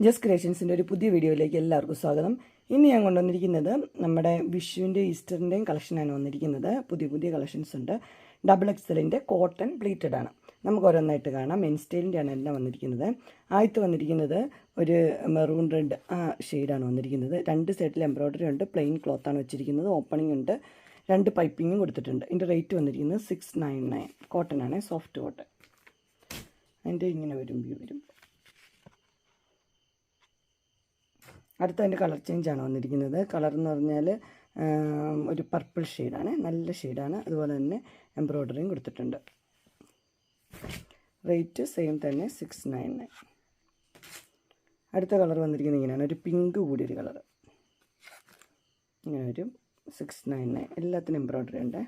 Just ക്രിയേഷൻസിൻ്റെ ഒരു പുതിയ വീഡിയോയിലേക്ക് എല്ലാവർക്കും സ്വാഗതം. ഇന്ന് ഞാൻ കൊണ്ടുവന്നിരിക്കുന്നത് നമ്മുടെ വിഷുവിൻ്റെ ഈസ്റ്ററിൻ്റെയും കളക്ഷനാണ് വന്നിരിക്കുന്നത്. പുതിയ പുതിയ കളക്ഷൻസ് ഉണ്ട്. XXLിൻ്റെ കോട്ടൺ പ്ലീറ്റഡ് ആണ്. നമുക്ക് ഓരോന്നായിട്ട് കാണാം. മെൻ സ്റ്റൈലിൻ്റെ ആണ് എല്ലാം വന്നിരിക്കുന്നത്. ആദ്യത്തെ വന്നിരിക്കുന്നത് ഒരു മെറൂൺ റെഡ് ഷെയ്ഡാണ് വന്നിരിക്കുന്നത്. രണ്ട് സൈഡിൽ എംബ്രോയ്ഡറി ഉണ്ട്. പ്ലെയിൻ ക്ലോത്താണ് വെച്ചിരിക്കുന്നത്. ഓപ്പണിംഗ് ഉണ്ട്. 2 പൈപ്പിങ്ങും കൊടുത്തിട്ടുണ്ട്. ഇതിൻ്റെ റേറ്റ് വന്നിരിക്കുന്നത് 699. കോട്ടൺ ആണ്, സോഫ്റ്റ് കോട്ടൺ. അതിൻ്റെ ഇങ്ങനെ വരും, വ്യൂ വരും. അടുത്ത അതിൻ്റെ കളർ ചേഞ്ചാണ് വന്നിരിക്കുന്നത്. കളർ എന്ന് പറഞ്ഞാൽ ഒരു പർപ്പിൾ ഷെയ്ഡാണ്, നല്ല ഷെയ്ഡാണ്. അതുപോലെ തന്നെ എംബ്രോയ്ഡറിയും കൊടുത്തിട്ടുണ്ട്. റേറ്റ് സെയിം തന്നെ 699. അടുത്ത കളർ വന്നിരിക്കുന്നത് ഇങ്ങനെയാണ്, ഒരു പിങ്ക് കൂടിയൊരു കളർ. ഇങ്ങനെ ഒരു 699. എല്ലാത്തിനും എംബ്രോയ്ഡറി ഉണ്ട്.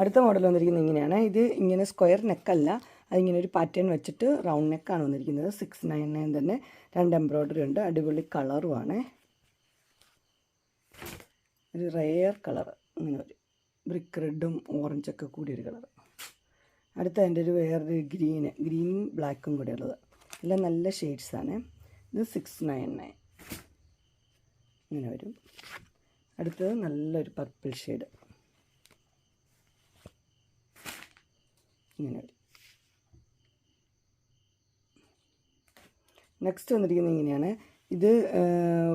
അടുത്ത മോഡൽ വന്നിരിക്കുന്നത് ഇങ്ങനെയാണ്. ഇത് ഇങ്ങനെ സ്ക്വയർ നെക്കല്ല, അതിങ്ങനെ ഒരു പാറ്റേൺ വെച്ചിട്ട് റൗണ്ട് നെക്കാണ് വന്നിരിക്കുന്നത്. 699 തന്നെ. 2 എംബ്രോയ്ഡറി ഉണ്ട്. അടിപൊളി കളറുമാണ്. ഒരു റെയർ കളർ, ഇങ്ങനെ ഒരു ബ്രിക്ക് റെഡും ഓറഞ്ചൊക്കെ കൂടിയൊരു കളർ. അടുത്ത അതിൻ്റെ ഒരു വേറൊരു ഗ്രീൻ ബ്ലാക്കും കൂടെ ഉള്ളത്. എല്ലാം നല്ല ഷെയ്ഡ്സാണ്. ഇത് 699 ഇങ്ങനെ വരും. അടുത്തത് നല്ലൊരു പർപ്പിൾ ഷെയ്ഡ്, ഇങ്ങനെ വരും. നെക്സ്റ്റ് വന്നിരിക്കുന്നത് ഇങ്ങനെയാണ്. ഇത്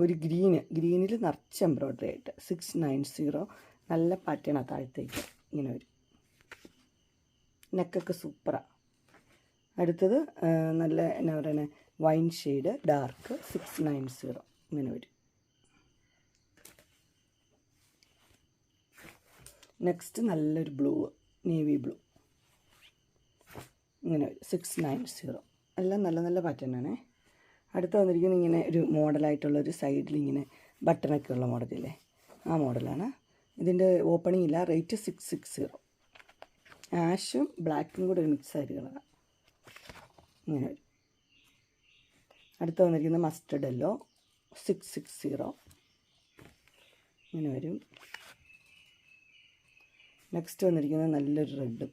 ഒരു ഗ്രീനിൽ നിറച്ച് എംബ്രോയ്ഡറി ആയിട്ട് 690. നല്ല പാറ്റേണാണ് താഴത്തേക്ക്, ഇങ്ങനെ വരും. നെക്കൊക്കെ സൂപ്പറാണ്. അടുത്തത് നല്ല എന്നാ പറയുന്നത്, വൈൻ ഷെയ്ഡ് ഡാർക്ക് 690 ഇങ്ങനെ വരും. നെക്സ്റ്റ് നല്ലൊരു ബ്ലൂ, നേവി ബ്ലൂ, ഇങ്ങനെ വരും 690. എല്ലാം നല്ല നല്ല പാറ്റേണാണ്. അടുത്ത് വന്നിരിക്കുന്നത് ഇങ്ങനെ ഒരു മോഡലായിട്ടുള്ളൊരു സൈഡിൽ ഇങ്ങനെ ബട്ടണൊക്കെ ഉള്ള മോഡലില്ലേ, ആ മോഡലാണ്. ഇതിൻ്റെ ഓപ്പണിംഗ് ഇല്ല. റേറ്റ് 660. ആഷും ബ്ലാക്കും കൂടെ ഒരു മിക്സ് ആയിട്ട് കളറാണ്, ഇങ്ങനെ വരും. അടുത്ത് വന്നിരിക്കുന്നത് മസ്റ്റർഡ് യെല്ലോ 660 ഇങ്ങനെ വരും. നെക്സ്റ്റ് വന്നിരിക്കുന്നത് നല്ലൊരു റെഡും,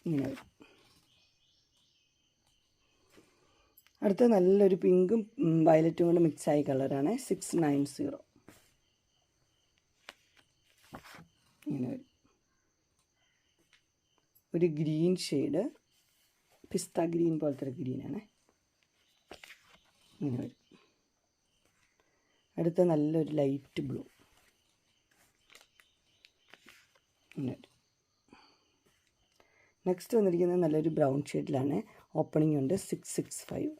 ഇങ്ങനെ വരും. അടുത്ത നല്ലൊരു പിങ്കും വയലറ്റും കൂടെ മിക്സായ കളറാണ് 690 ഇങ്ങനെ വരും. ഒരു ഗ്രീൻ ഷെയ്ഡ്, പിസ്ത ഗ്രീൻ പോലത്തെ ഒരു ഗ്രീനാണ്, ഇങ്ങനെ വരും. അടുത്ത നല്ലൊരു ലൈറ്റ് ബ്ലൂ, ഇങ്ങനെ വരും. നെക്സ്റ്റ് വന്നിരിക്കുന്നത് നല്ലൊരു ബ്രൗൺ ഷെയ്ഡിലാണ്. ഓപ്പണിംഗ് ഉണ്ട് 665.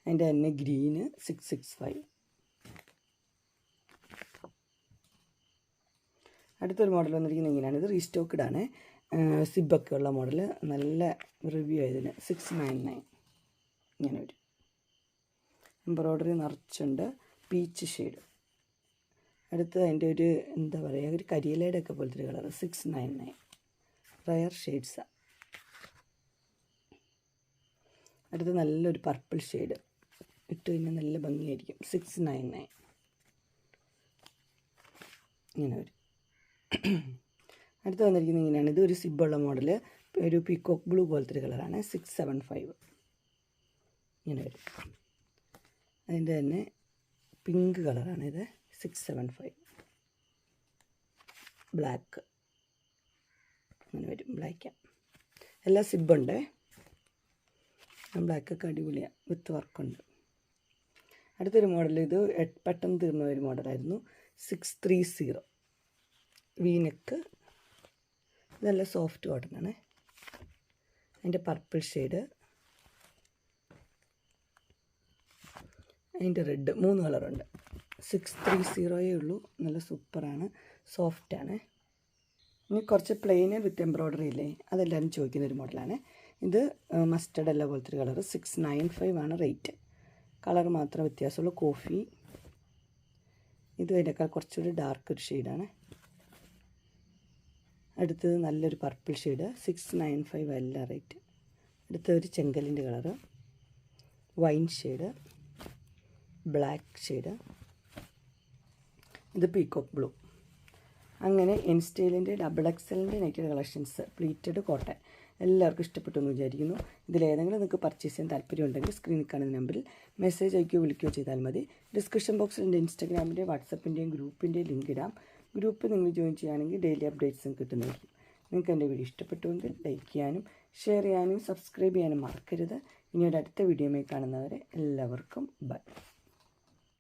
അതിൻ്റെ തന്നെ ഗ്രീന് 665. അടുത്തൊരു മോഡൽ വന്നിരിക്കുന്നത് ഇങ്ങനെയാണ്. ഇത് റീസ്റ്റോക്ക്ഡാണ്, സിബൊക്കെ ഉള്ള മോഡൽ. നല്ല റിവ്യൂ ആയതിന് 699 ഇങ്ങനെ വരും. എംബ്രോയ്ഡറി നിറച്ചുണ്ട്. Peach shade. അടുത്ത് അതിൻ്റെ ഒരു എന്താ പറയുക, ഒരു കരിയിലയുടെ ഒക്കെ പോലത്തെ ഒരു കളർ 699. റയർ ഷെയ്ഡ്സാണ്. അടുത്ത് നല്ലൊരു പർപ്പിൾ ഷെയ്ഡ്, ഇട്ട് കഴിഞ്ഞാൽ നല്ല ഭംഗിയായിരിക്കും 699 ഇങ്ങനെ വരും. അടുത്ത് വന്നിരിക്കുന്നത് ഇങ്ങനെയാണ്. ഇത് ഒരു സിബുള്ള മോഡൽ, ഒരു പീക്കോക്ക് ബ്ലൂ പോലത്തെ ഒരു കളറാണ് 675 ഇങ്ങനെ വരും. അതിൻ്റെ തന്നെ പിങ്ക് കളറാണ് ഇത് 675. ബ്ലാക്ക് അങ്ങനെ വരും. ബ്ലാക്കാണ്. എല്ലാം സിബുണ്ട്. ബ്ലാക്കൊക്കെ അടിപൊളിയാണ്, വിത്ത് വർക്കുണ്ട്. അടുത്തൊരു മോഡൽ, ഇത് പെട്ടെന്ന് തീർന്ന ഒരു മോഡലായിരുന്നു 630 വീനെക്ക്. ഇതെല്ലാം സോഫ്റ്റ് കോട്ടനാണ്. അതിൻ്റെ പർപ്പിൾ ഷെയ്ഡ്, അതിൻ്റെ റെഡ്, 3 കളറുണ്ട്. 630 ഉള്ളൂ. നല്ല സൂപ്പറാണ്, സോഫ്റ്റാണ്. ഇനി കുറച്ച് പ്ലെയിന് വിത്ത് എംബ്രോയ്ഡറി ഇല്ലേ, അതെല്ലാവരും ചോദിക്കുന്നൊരു മോഡലാണ്. ഇത് മസ്റ്റർഡ് യെല്ലോ പോലത്തെ ഒരു കളർ 695 ആണ് റേറ്റ്. കളർ മാത്രം വ്യത്യാസമുള്ളൂ. കോഫി. ഇത് അതിനേക്കാൾ കുറച്ചുകൂടി ഡാർക്ക് ഒരു ഷെയ്ഡാണ്. അടുത്തത് നല്ലൊരു പർപ്പിൾ ഷെയ്ഡ് 695 അല്ല റേറ്റ്. അടുത്തൊരു ചെങ്കലിൻ്റെ colour, wine shade, black shade, ഇത് പീകോക്ക് ബ്ലൂ. അങ്ങനെ എൻസ്റ്റൈലിൻ്റെ ഡബിൾ എക്സലിൻ്റെ നൈറ്റഡ് കളക്ഷൻസ് പ്ലീറ്റഡ് കോട്ടൺ എല്ലാവർക്കും ഇഷ്ടപ്പെട്ടു എന്ന് വിചാരിക്കുന്നു. ഇതിലേതെങ്കിലും നിങ്ങൾക്ക് പർച്ചേസ് ചെയ്യാൻ താല്പര്യമുണ്ടെങ്കിൽ സ്ക്രീനിൽ കാണുന്ന നമ്പറിൽ മെസ്സേജ് അയക്കുകയോ വിളിക്കുകയോ ചെയ്താൽ മതി. ഡിസ്ക്രിപ്ഷൻ ബോക്സിൽ എൻ്റെ ഇൻസ്റ്റാഗ്രാമിൻ്റെ വാട്സപ്പിൻ്റെയും ഗ്രൂപ്പിൻ്റെയും ലിങ്ക് ഇടാം. ഗ്രൂപ്പ് നിങ്ങൾ ജോയിൻ ചെയ്യുകയാണെങ്കിൽ ഡെയിലി അപ്ഡേറ്റ്സും കിട്ടുന്നതായിരിക്കും. നിങ്ങൾക്ക് എൻ്റെ വീഡിയോ ഇഷ്ടപ്പെട്ടുവെങ്കിൽ ലൈക്ക് ചെയ്യാനും ഷെയർ ചെയ്യാനും സബ്സ്ക്രൈബ് ചെയ്യാനും മറക്കരുത്. ഇനിയൊരു അടുത്ത വീഡിയോയിൽ കാണുന്നവരെ എല്ലാവർക്കും ബൈ.